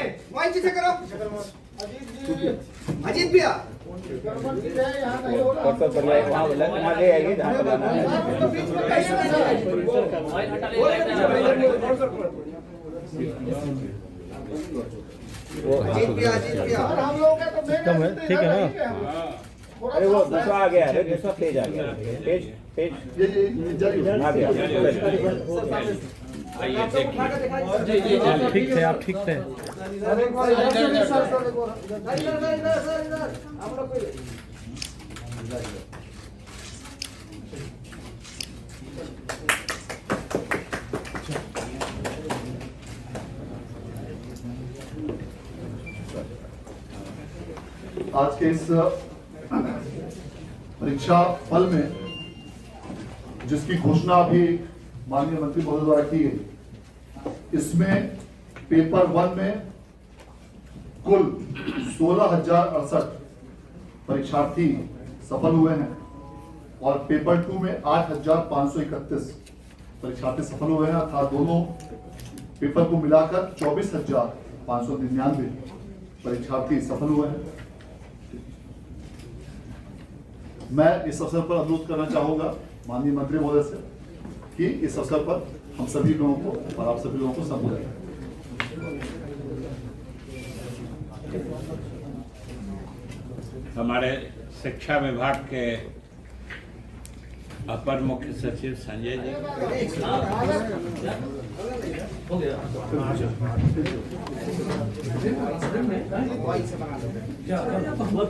Mobile पीछे करो। अजीत भैया अजीत भैया ठीक है ना। अरे वो दूसरा आ गया है, दूसरा पेज आ गया, पेज पेज आ गया। ठीक थे आप, ठीक थे। आज के इस परीक्षा फल में जिसकी घोषणा अभी माननीय मंत्री महोदय द्वारा की गई, इसमें पेपर 1 में कुल 16,068 परीक्षार्थी सफल हुए हैं और पेपर 2 में 8,531 परीक्षार्थी सफल हुए हैं, अर्थात दोनों पेपर को मिलाकर 24,599 परीक्षार्थी सफल हुए हैं। मैं इस अवसर पर अनुरोध करना चाहूंगा माननीय मंत्री महोदय से कि इस अवसर पर हम सभी लोगों को और आप सभी लोगों को संबोधित करें। हमारे शिक्षा विभाग के अपर मुख्य सचिव संजय जी,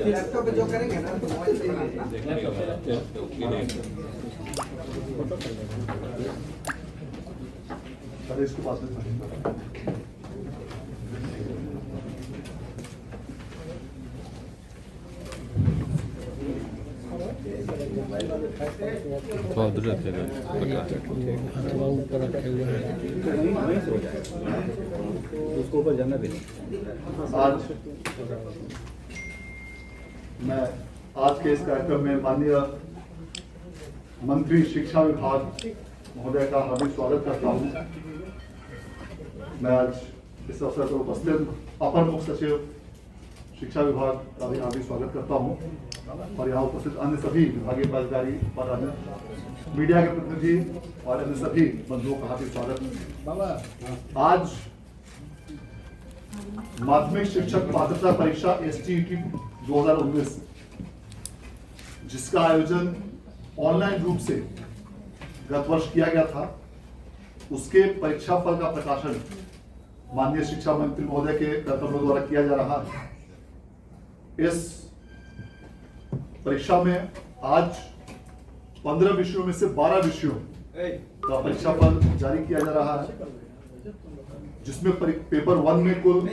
लैपटॉप पे जो करेंगे ना तो मोबाइल से बनाना। अरे इसके पास में उसको ऊपर जाना भी। आज मैं आज के इस कार्यक्रम में माननीय मंत्री शिक्षा विभाग महोदय का हार्दिक स्वागत करता हूं। मैं आज इस अवसर पर उपस्थित अपर मुख्य सचिव शिक्षा विभाग का भी हार्दिक स्वागत करता हूं और यहाँ उपस्थित अन्य सभी विभागीय पदाधिकारी और अन्य मीडिया के प्रतिनिधि और अन्य सभी बंधुओं का हार्दिक स्वागत। आज माध्यमिक शिक्षक पात्रता परीक्षा STET 2019 जिसका आयोजन ऑनलाइन रूप से गत वर्ष किया गया था, उसके परीक्षा फल का प्रकाशन माननीय शिक्षा मंत्री महोदय के कर्तव्यों द्वारा किया जा रहा है। इस परीक्षा में आज 15 विषयों में से 12 विषयों का परीक्षा फल जारी किया जा रहा है, जिसमें पेपर 1 में कुल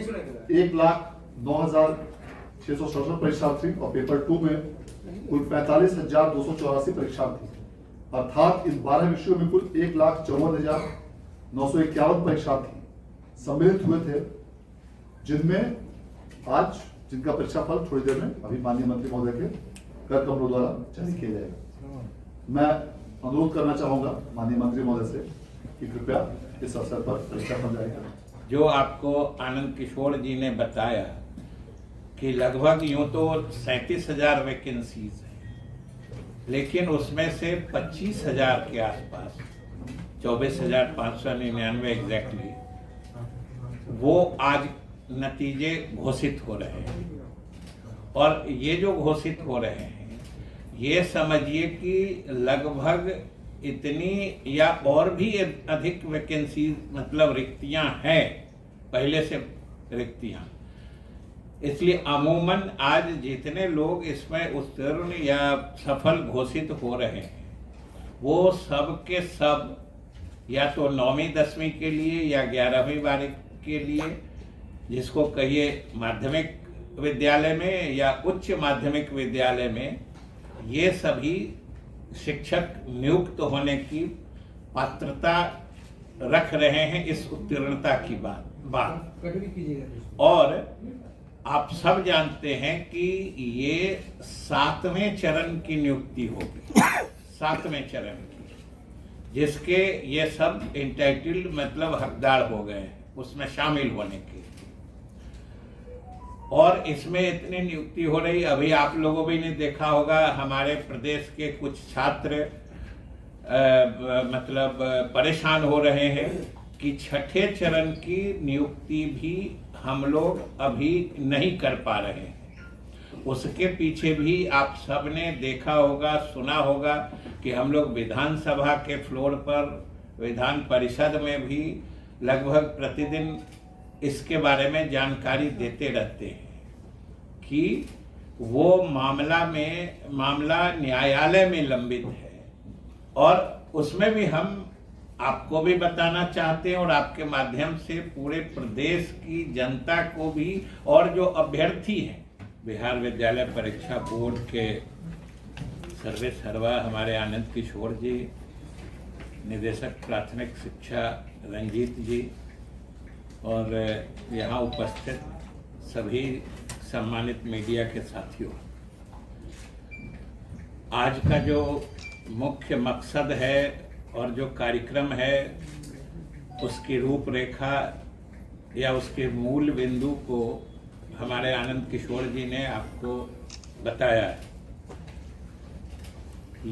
1,09,667 परीक्षार्थी और पेपर 2 में कुल 45,284 परीक्षार्थी, अर्थात इन 12 विषयों में कुल 1,54,951 परीक्षार्थी सम्मिलित हुए थे, जिनमें आज जिनका परीक्षा फल थोड़ी देर में अभी माननीय मंत्री महोदय के कर कमरों द्वारा जारी किया जाएगा। मैं अनुरोध करना चाहूंगा माननीय मंत्री महोदय से कि कृपया इस अवसर पर परीक्षा फल जारी करें। जो आपको आनंद किशोर जी ने बताया कि लगभग यूं तो 37,000 वैकेंसीज हैं, लेकिन उसमें से 25,000 के आसपास 24,599 एग्जैक्टली वो आज नतीजे घोषित हो रहे हैं। और ये जो घोषित हो रहे हैं, ये समझिए कि लगभग इतनी या और भी अधिक वैकेंसी मतलब रिक्तियां हैं, पहले से रिक्तियां। इसलिए अमूमन आज जितने लोग इसमें उत्तीर्ण या सफल घोषित हो रहे हैं, वो सब के सब या तो 9वीं 10वीं के लिए या 11वीं 12वीं के लिए, जिसको कहिए माध्यमिक विद्यालय में या उच्च माध्यमिक विद्यालय में, ये सभी शिक्षक नियुक्त होने की पात्रता रख रहे हैं इस उत्तीर्णता की बात। और आप सब जानते हैं कि ये 7वें चरण की नियुक्ति होगी, 7वें चरण की, जिसके ये सब इंटाइटल्ड मतलब हकदार हो गए हैं उसमें शामिल होने के। और इसमें इतनी नियुक्ति हो रही, अभी आप लोगों भी ने देखा होगा हमारे प्रदेश के कुछ छात्र मतलब परेशान हो रहे हैं कि छठे चरण की नियुक्ति भी हम लोग अभी नहीं कर पा रहे हैं। उसके पीछे भी आप सबने देखा होगा, सुना होगा कि हम लोग विधानसभा के फ्लोर पर, विधान परिषद में भी लगभग प्रतिदिन इसके बारे में जानकारी देते रहते हैं कि वो मामला न्यायालय में लंबित है। और उसमें भी हम आपको भी बताना चाहते हैं और आपके माध्यम से पूरे प्रदेश की जनता को भी, और जो अभ्यर्थी हैं बिहार विद्यालय परीक्षा बोर्ड के सर्वे सर्वा हमारे आनंद किशोर जी, निदेशक प्राथमिक शिक्षा रंजीत जी, और यहाँ उपस्थित सभी सम्मानित मीडिया के साथियों, आज का जो मुख्य मकसद है और जो कार्यक्रम है उसकी रूपरेखा या उसके मूल बिंदु को हमारे आनंद किशोर जी ने आपको बताया है।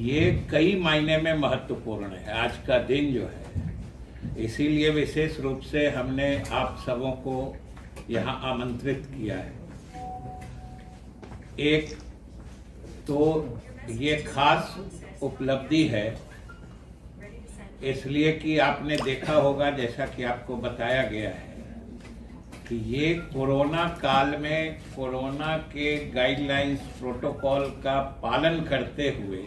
ये कई मायने में महत्वपूर्ण है आज का दिन जो है, इसीलिए विशेष रूप से हमने आप सबों को यहाँ आमंत्रित किया है। एक तो ये खास उपलब्धि है इसलिए कि आपने देखा होगा, जैसा कि आपको बताया गया है कि ये कोरोना काल में कोरोना के गाइडलाइंस प्रोटोकॉल का पालन करते हुए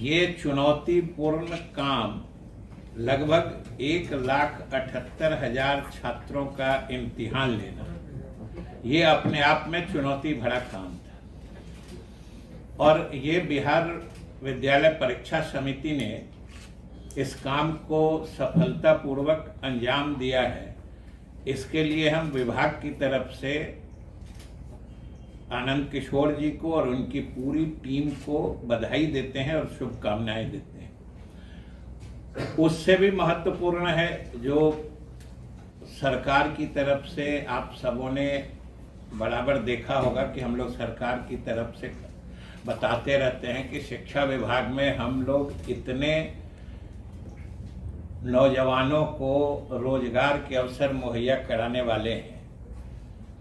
ये चुनौतीपूर्ण काम लगभग 1,78,000 छात्रों का इम्तिहान लेना, ये अपने आप में चुनौती भरा काम था। और ये बिहार विद्यालय परीक्षा समिति ने इस काम को सफलतापूर्वक अंजाम दिया है। इसके लिए हम विभाग की तरफ से आनंद किशोर जी को और उनकी पूरी टीम को बधाई देते हैं और शुभकामनाएं देते हैं। उससे भी महत्वपूर्ण है जो सरकार की तरफ से आप सबों ने बराबर देखा होगा कि हम लोग सरकार की तरफ से बताते रहते हैं कि शिक्षा विभाग में हम लोग इतने नौजवानों को रोजगार के अवसर मुहैया कराने वाले हैं,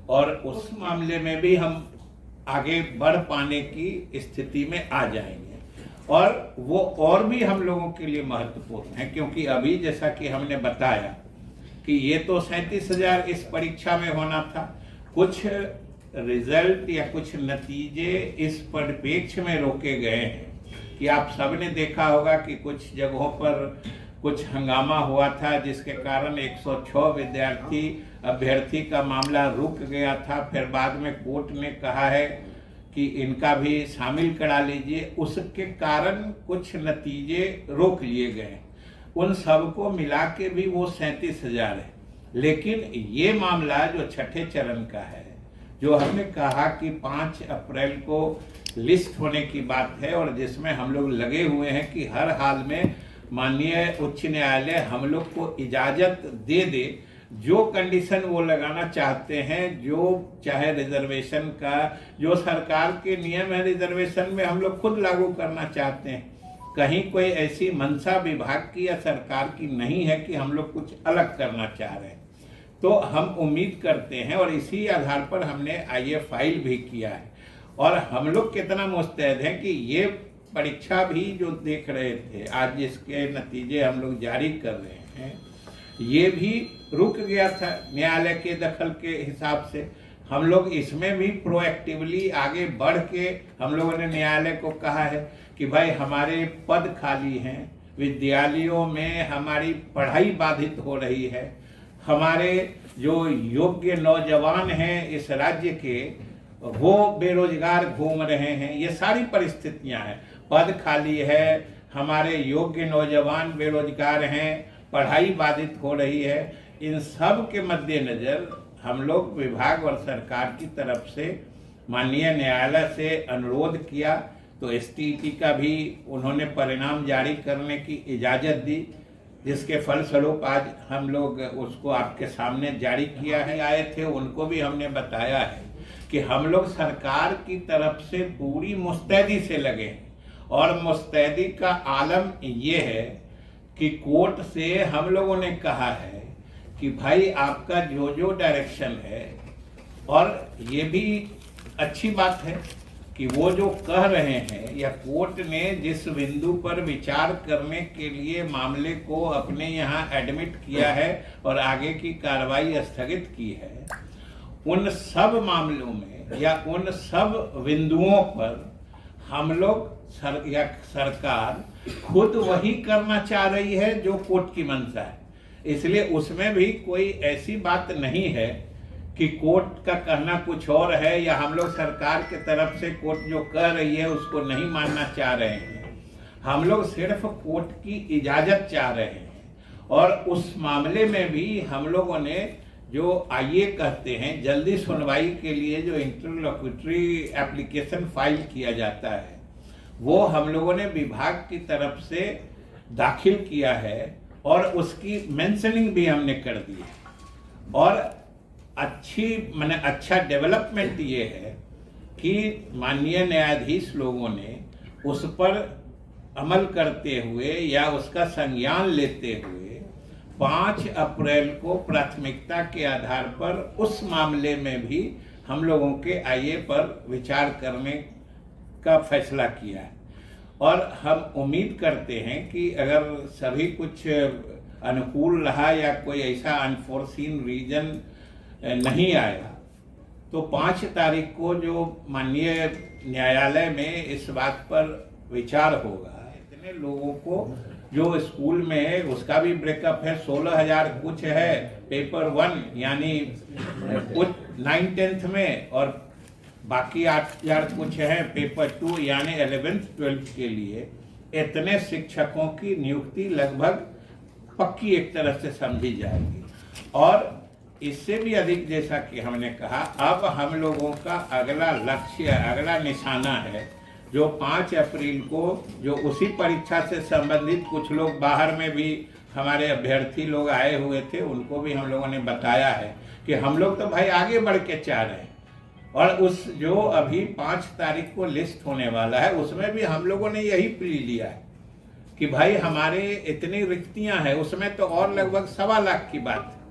और उस मामले में भी हम आगे बढ़ पाने की स्थिति में आ जाएंगे। और वो और भी हम लोगों के लिए महत्वपूर्ण है, क्योंकि अभी जैसा कि हमने बताया कि ये तो 37,000 इस परीक्षा में होना था, कुछ रिजल्ट या कुछ नतीजे इस परिप्रेक्ष्य में रोके गए हैं कि आप सबने देखा होगा कि कुछ जगहों पर कुछ हंगामा हुआ था जिसके कारण 106 अभ्यर्थी का मामला रुक गया था। फिर बाद में कोर्ट ने कहा है कि इनका भी शामिल करा लीजिए, उसके कारण कुछ नतीजे रोक लिए गए। उन सबको मिला के भी वो 37,000 है। लेकिन ये मामला जो छठे चरण का है, जो हमने कहा कि 5 अप्रैल को लिस्ट होने की बात है, और जिसमें हम लोग लगे हुए हैं कि हर हाल में माननीय उच्च न्यायालय हम लोग को इजाजत दे दे, जो कंडीशन वो लगाना चाहते हैं, जो चाहे रिजर्वेशन का जो सरकार के नियम है रिजर्वेशन में हम लोग खुद लागू करना चाहते हैं। कहीं कोई ऐसी मंशा विभाग की या सरकार की नहीं है कि हम लोग कुछ अलग करना चाह रहे हैं। तो हम उम्मीद करते हैं और इसी आधार पर हमने आईए फाइल भी किया है, और हम लोग कितना मुस्तैद हैं कि ये परीक्षा भी जो देख रहे थे, आज जिसके नतीजे हम लोग जारी कर रहे हैं, ये भी रुक गया था न्यायालय के दखल के हिसाब से। हम लोग इसमें भी प्रोएक्टिवली आगे बढ़ के हम लोगों ने न्यायालय को कहा है कि भाई हमारे पद खाली हैं, विद्यालयों में हमारी पढ़ाई बाधित हो रही है, हमारे जो योग्य नौजवान हैं इस राज्य के वो बेरोजगार घूम रहे हैं, ये सारी परिस्थितियां हैं। पद खाली है, हमारे योग्य नौजवान बेरोजगार हैं, पढ़ाई बाधित हो रही है। इन सब के मद्देनजर हम लोग विभाग और सरकार की तरफ से माननीय न्यायालय से अनुरोध किया, तो एसटीईटी का भी उन्होंने परिणाम जारी करने की इजाज़त दी। जिसके फलस्वरूप आज हम लोग उसको आपके सामने जारी किया है। आए थे उनको भी हमने बताया है कि हम लोग सरकार की तरफ से पूरी मुस्तैदी से लगे हैं, और मुस्तैदी का आलम ये है कि कोर्ट से हम लोगों ने कहा है कि भाई आपका जो जो डायरेक्शन है, और ये भी अच्छी बात है कि वो जो कह रहे हैं या कोर्ट ने जिस बिंदु पर विचार करने के लिए मामले को अपने यहाँ एडमिट किया है और आगे की कार्रवाई स्थगित की है, उन सब मामलों में या उन सब बिंदुओं पर हम लोग सरकार खुद वही करना चाह रही है जो कोर्ट की मंशा है। इसलिए उसमें भी कोई ऐसी बात नहीं है कि कोर्ट का कहना कुछ और है या हम लोग सरकार के तरफ से कोर्ट जो कह रही है उसको नहीं मानना चाह रहे हैं। हम लोग सिर्फ कोर्ट की इजाजत चाह रहे हैं, और उस मामले में भी हम लोगों ने जो आइए कहते हैं जल्दी सुनवाई के लिए जो इंटरलोक्यूटरी एप्लीकेशन फाइल किया जाता है, वो हम लोगों ने विभाग की तरफ से दाखिल किया है और उसकी मेंशनिंग भी हमने कर दी है। और अच्छा डेवलपमेंट ये है कि माननीय न्यायाधीश लोगों ने उस पर अमल करते हुए या उसका संज्ञान लेते हुए 5 अप्रैल को प्राथमिकता के आधार पर उस मामले में भी हम लोगों के आईए पर विचार करने का फैसला किया है। और हम उम्मीद करते हैं कि अगर सभी कुछ अनुकूल रहा या कोई ऐसा अनफोर्सीन रीजन नहीं आया तो 5 तारीख को जो माननीय न्यायालय में इस बात पर विचार होगा। इतने लोगों को जो स्कूल में है उसका भी ब्रेकअप है, 16,000 कुछ है पेपर 1 यानी कुछ 9-10th में, और बाकी 8,000 कुछ है पेपर 2 यानी 11th-12th के लिए। इतने शिक्षकों की नियुक्ति लगभग पक्की एक तरह से समझी जाएगी। और इससे भी अधिक, जैसा कि हमने कहा, अब हम लोगों का अगला लक्ष्य, अगला निशाना है जो 5 अप्रैल को जो उसी परीक्षा से संबंधित कुछ लोग बाहर में भी हमारे अभ्यर्थी लोग आए हुए थे, उनको भी हम लोगों ने बताया है कि हम लोग तो भाई आगे बढ़ के चाह रहे हैं। और उस जो अभी 5 तारीख को लिस्ट होने वाला है उसमें भी हम लोगों ने यही प्ली लिया है कि भाई हमारे इतनी रिक्तियां हैं, उसमें तो और लगभग 1.25 लाख की बात है,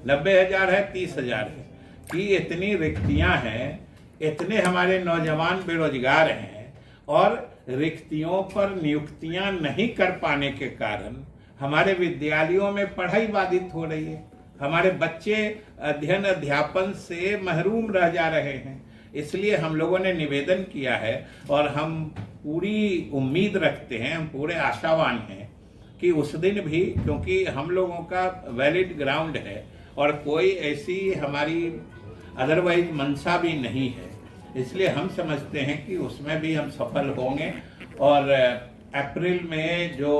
90,000 है, 30,000 है कि इतनी रिक्तियां हैं, इतने हमारे नौजवान बेरोजगार हैं, और रिक्तियों पर नियुक्तियां नहीं कर पाने के कारण हमारे विद्यालयों में पढ़ाई बाधित हो रही है, हमारे बच्चे अध्ययन अध्यापन से महरूम रह जा रहे हैं। इसलिए हम लोगों ने निवेदन किया है और हम पूरी उम्मीद रखते हैं, हम पूरे आशावान हैं कि उस दिन भी, क्योंकि हम लोगों का वैलिड ग्राउंड है और कोई ऐसी हमारी अदरवाइज मंशा भी नहीं है, इसलिए हम समझते हैं कि उसमें भी हम सफल होंगे। और अप्रैल में जो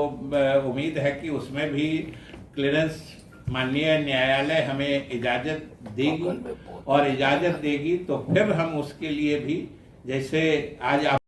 उम्मीद है कि उसमें भी क्लियरेंस माननीय न्यायालय हमें इजाज़त देगी, और इजाज़त देगी तो फिर हम उसके लिए भी, जैसे आज आप